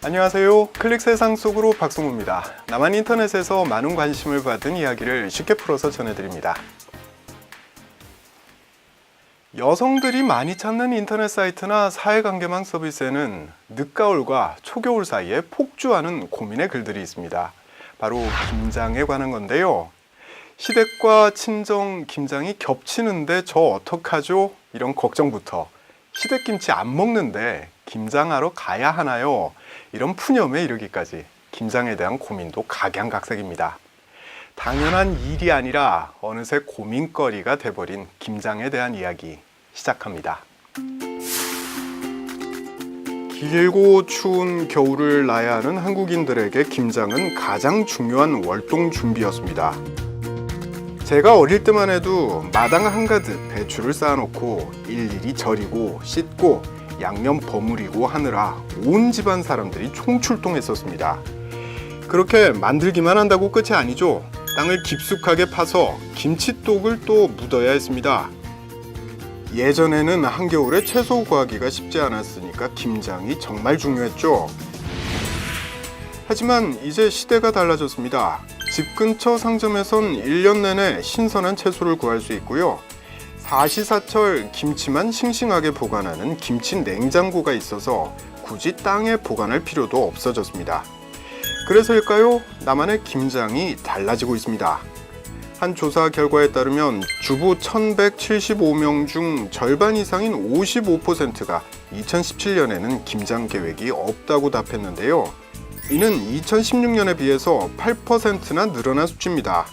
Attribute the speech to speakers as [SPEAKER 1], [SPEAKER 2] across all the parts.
[SPEAKER 1] 안녕하세요. 클릭 세상 속으로 박성우입니다. 나만 인터넷에서 많은 관심을 받은 이야기를 쉽게 풀어서 전해드립니다. 여성들이 많이 찾는 인터넷 사이트나 사회관계망 서비스에는 늦가을과 초겨울 사이에 폭주하는 고민의 글들이 있습니다. 바로 김장에 관한 건데요. 시댁과 친정 김장이 겹치는데 저 어떡하죠? 이런 걱정부터 시댁김치 안 먹는데 김장하러 가야 하나요? 이런 푸념에 이르기까지 김장에 대한 고민도 각양각색입니다. 당연한 일이 아니라 어느새 고민거리가 돼버린 김장에 대한 이야기 시작합니다. 길고 추운 겨울을 나야 하는 한국인들에게 김장은 가장 중요한 월동 준비였습니다. 제가 어릴 때만 해도 마당 한가득 배추를 쌓아놓고 일일이 절이고 씻고 양념 버무리고 하느라 온 집안 사람들이 총출동했었습니다. 그렇게 만들기만 한다고 끝이 아니죠. 땅을 깊숙하게 파서 김치독을 또 묻어야 했습니다. 예전에는 한겨울에 채소 구하기가 쉽지 않았으니까 김장이 정말 중요했죠. 하지만 이제 시대가 달라졌습니다. 집 근처 상점에선 1년 내내 신선한 채소를 구할 수 있고요. 사시사철 김치만 싱싱하게 보관하는 김치 냉장고가 있어서 굳이 땅에 보관할 필요도 없어졌습니다. 그래서일까요? 나만의 김장이 달라지고 있습니다. 한 조사 결과에 따르면 주부 1175명 중 절반 이상인 55%가 2017년에는 김장 계획이 없다고 답했는데요. 이는 2016년에 비해서 8%나 늘어난 수치입니다.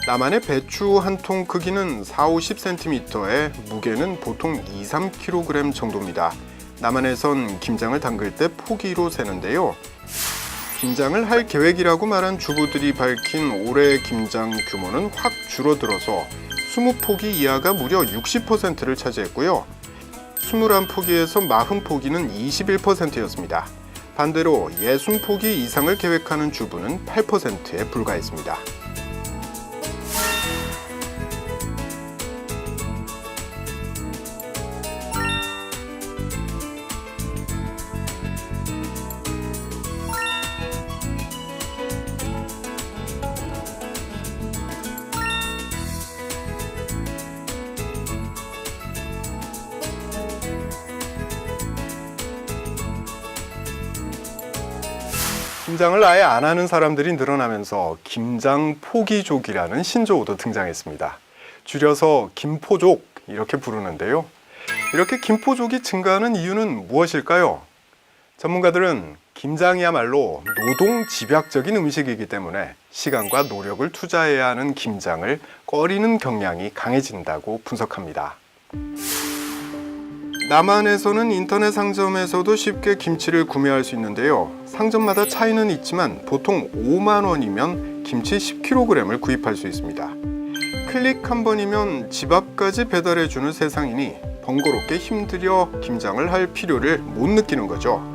[SPEAKER 1] 나만의 배추 한 통 크기는 40-50cm에 무게는 보통 2-3kg 정도입니다. 남한에선 김장을 담글 때 포기로 세는데요. 김장을 할 계획이라고 말한 주부들이 밝힌 올해 김장 규모는 확 줄어들어서 20포기 이하가 무려 60%를 차지했고요. 21포기에서 40포기는 21%였습니다. 반대로 60포기 이상을 계획하는 주부는 8%에 불과했습니다. 김장을 아예 안 하는 사람들이 늘어나면서 김장 포기족이라는 신조어도 등장했습니다. 줄여서 김포족 이렇게 부르는데요. 이렇게 김포족이 증가하는 이유는 무엇일까요? 전문가들은 김장이야말로 노동 집약적인 음식이기 때문에 시간과 노력을 투자해야 하는 김장을 꺼리는 경향이 강해진다고 분석합니다. 남한에서는 인터넷 상점에서도 쉽게 김치를 구매할 수 있는데요. 상점마다 차이는 있지만 보통 5만 원이면 김치 10kg을 구입할 수 있습니다. 클릭 한 번이면 집 앞까지 배달해주는 세상이니 번거롭게 힘들여 김장을 할 필요를 못 느끼는 거죠.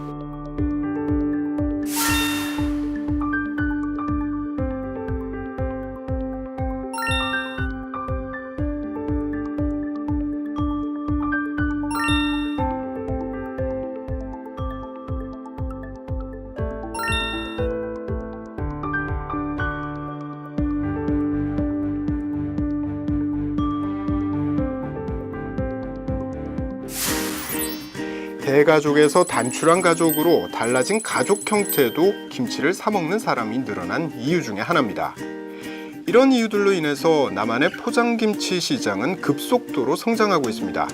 [SPEAKER 1] 대가족에서 단출한 가족으로 달라진 가족 형태도 김치를 사 먹는 사람이 늘어난 이유 중에 하나입니다. 이런 이유들로 인해서 남한의 포장김치 시장은 급속도로 성장하고 있습니다.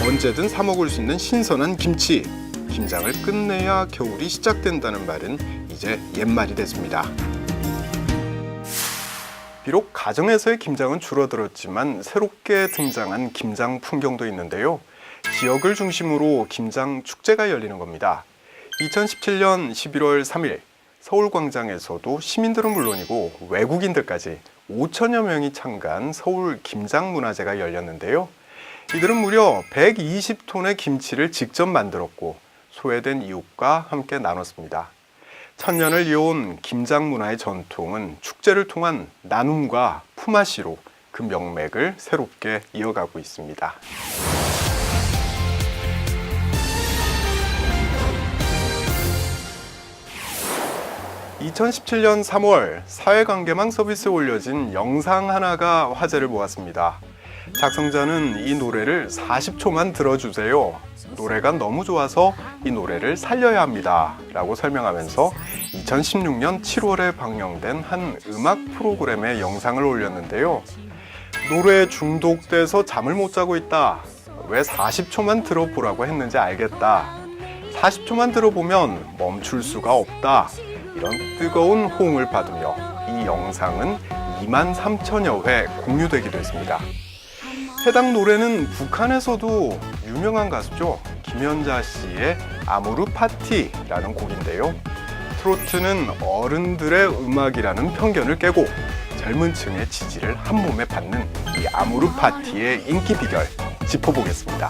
[SPEAKER 1] 언제든 사 먹을 수 있는 신선한 김치, 김장을 끝내야 겨울이 시작된다는 말은 이제 옛말이 됐습니다. 비록 가정에서의 김장은 줄어들었지만 새롭게 등장한 김장 풍경도 있는데요. 지역을 중심으로 김장 축제가 열리는 겁니다. 2017년 11월 3일 서울광장에서도 시민들은 물론이고 외국인들까지 5천여 명이 참가한 서울 김장문화제가 열렸는데요. 이들은 무려 120톤의 김치를 직접 만들었고 소외된 이웃과 함께 나눴습니다. 천년을 이어온 김장문화의 전통은 축제를 통한 나눔과 품앗이로 그 명맥을 새롭게 이어가고 있습니다. 2017년 3월 사회관계망 서비스에 올려진 영상 하나가 화제를 모았습니다. 작성자는 이 노래를 40초만 들어주세요. 노래가 너무 좋아서 이 노래를 살려야 합니다. 라고 설명하면서 2016년 7월에 방영된 한 음악 프로그램의 영상을 올렸는데요. 노래에 중독돼서 잠을 못 자고 있다. 왜 40초만 들어보라고 했는지 알겠다. 40초만 들어보면 멈출 수가 없다. 이런 뜨거운 호응을 받으며 이 영상은 23,000여 회 공유되기도 했습니다. 해당 노래는 북한에서도 유명한 가수죠. 김연자 씨의 아모르 파티라는 곡인데요. 트로트는 어른들의 음악이라는 편견을 깨고 젊은 층의 지지를 한 몸에 받는 이 아모르 파티의 인기 비결 짚어보겠습니다.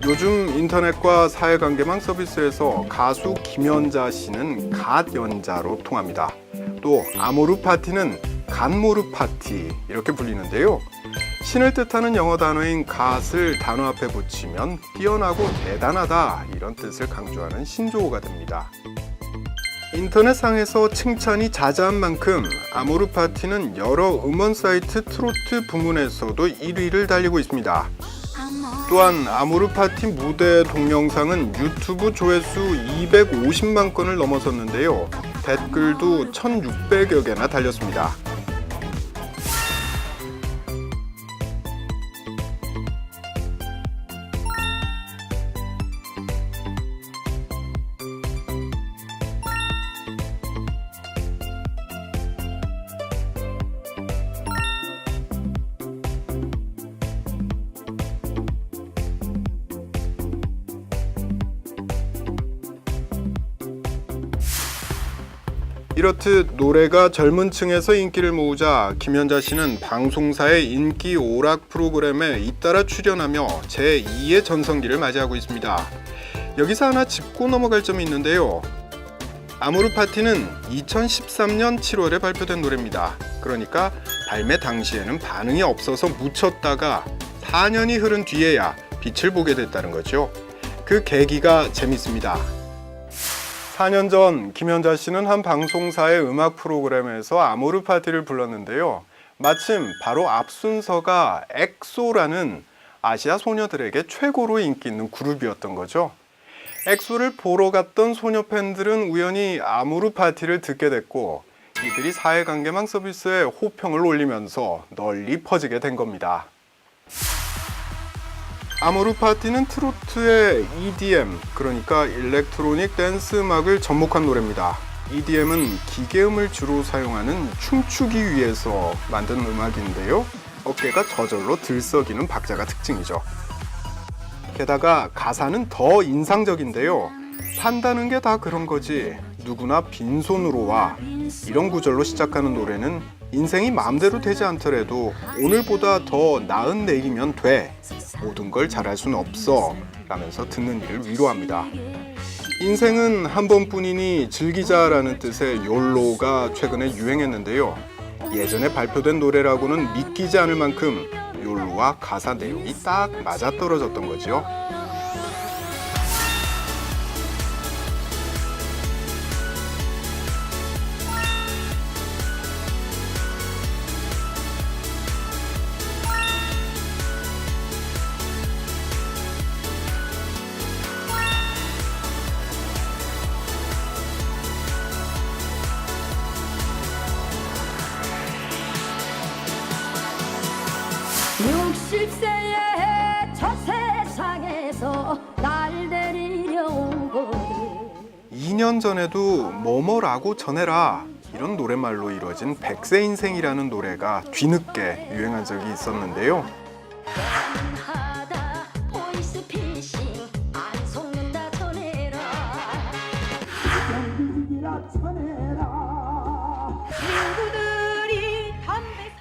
[SPEAKER 1] 요즘 인터넷과 사회관계망 서비스에서 가수 김연자 씨는 갓연자로 통합니다. 또 아모르 파티는 갓모르 파티 이렇게 불리는데요. 신을 뜻하는 영어 단어인 갓을 단어 앞에 붙이면 뛰어나고 대단하다 이런 뜻을 강조하는 신조어가 됩니다. 인터넷상에서 칭찬이 자자한 만큼 아모르 파티는 여러 음원 사이트 트로트 부문에서도 1위를 달리고 있습니다. 또한 아모르 파티 무대 동영상은 유튜브 조회수 250만 건을 넘어섰는데요. 댓글도 1,600여 개나 달렸습니다. 이렇듯 노래가 젊은 층에서 인기를 모으자 김연자 씨는 방송사의 인기 오락 프로그램에 잇따라 출연하며 제2의 전성기를 맞이하고 있습니다. 여기서 하나 짚고 넘어갈 점이 있는데요. 아모르 파티는 2013년 7월에 발표된 노래입니다. 그러니까 발매 당시에는 반응이 없어서 묻혔다가 4년이 흐른 뒤에야 빛을 보게 됐다는 거죠. 그 계기가 재밌습니다. 4년 전 김연자 씨는 한 방송사의 음악 프로그램에서 아모르 파티를 불렀는데요. 마침 바로 앞 순서가 엑소라는 아시아 소녀들에게 최고로 인기 있는 그룹이었던 거죠. 엑소를 보러 갔던 소녀 팬들은 우연히 아모르 파티를 듣게 됐고 이들이 사회관계망 서비스에 호평을 올리면서 널리 퍼지게 된 겁니다. 아모르 파티는 트로트의 EDM, 그러니까 일렉트로닉 댄스 음악을 접목한 노래입니다. EDM은 기계음을 주로 사용하는 춤추기 위해서 만든 음악인데요. 어깨가 저절로 들썩이는 박자가 특징이죠. 게다가 가사는 더 인상적인데요. 산다는 게 다 그런 거지 누구나 빈손으로 와 이런 구절로 시작하는 노래는 인생이 마음대로 되지 않더라도 오늘보다 더 나은 내일이면 돼 모든 걸 잘할 수는 없어 라면서 듣는 이를 위로합니다. 인생은 한 번뿐이니 즐기자라는 뜻의 욜로가 최근에 유행했는데요. 예전에 발표된 노래라고는 믿기지 않을 만큼 욜로와 가사 내용이 딱 맞아떨어졌던 거죠.
[SPEAKER 2] 저 세상에서 날 데리려 온 거들
[SPEAKER 1] 2년 전에도 뭐뭐라고 전해라 이런 노랫말로 이루어진 백세 인생이라는 노래가 뒤늦게 유행한 적이 있었는데요.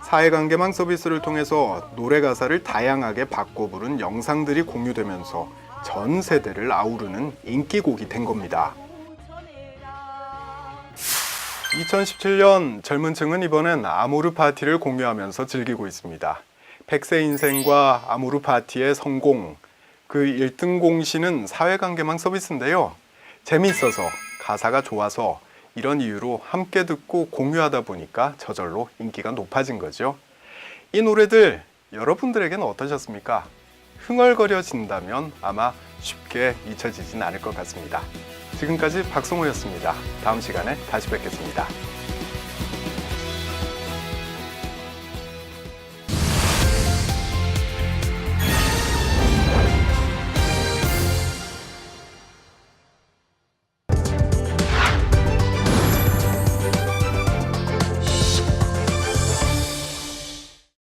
[SPEAKER 1] 사회관계망 서비스를 통해서 노래 가사를 다양하게 바꿔 부른 영상들이 공유되면서 전 세대를 아우르는 인기곡이 된 겁니다. 2017년 젊은 층은 이번엔 아모르 파티를 공유하면서 즐기고 있습니다. 백세 인생과 아모르 파티의 성공, 그 1등 공신은 사회관계망 서비스인데요. 재미있어서 가사가 좋아서 이런 이유로 함께 듣고 공유하다 보니까 저절로 인기가 높아진 거죠. 이 노래들 여러분들에게는 어떠셨습니까? 흥얼거려진다면 아마 쉽게 잊혀지진 않을 것 같습니다. 지금까지 박성호였습니다. 다음 시간에 다시 뵙겠습니다.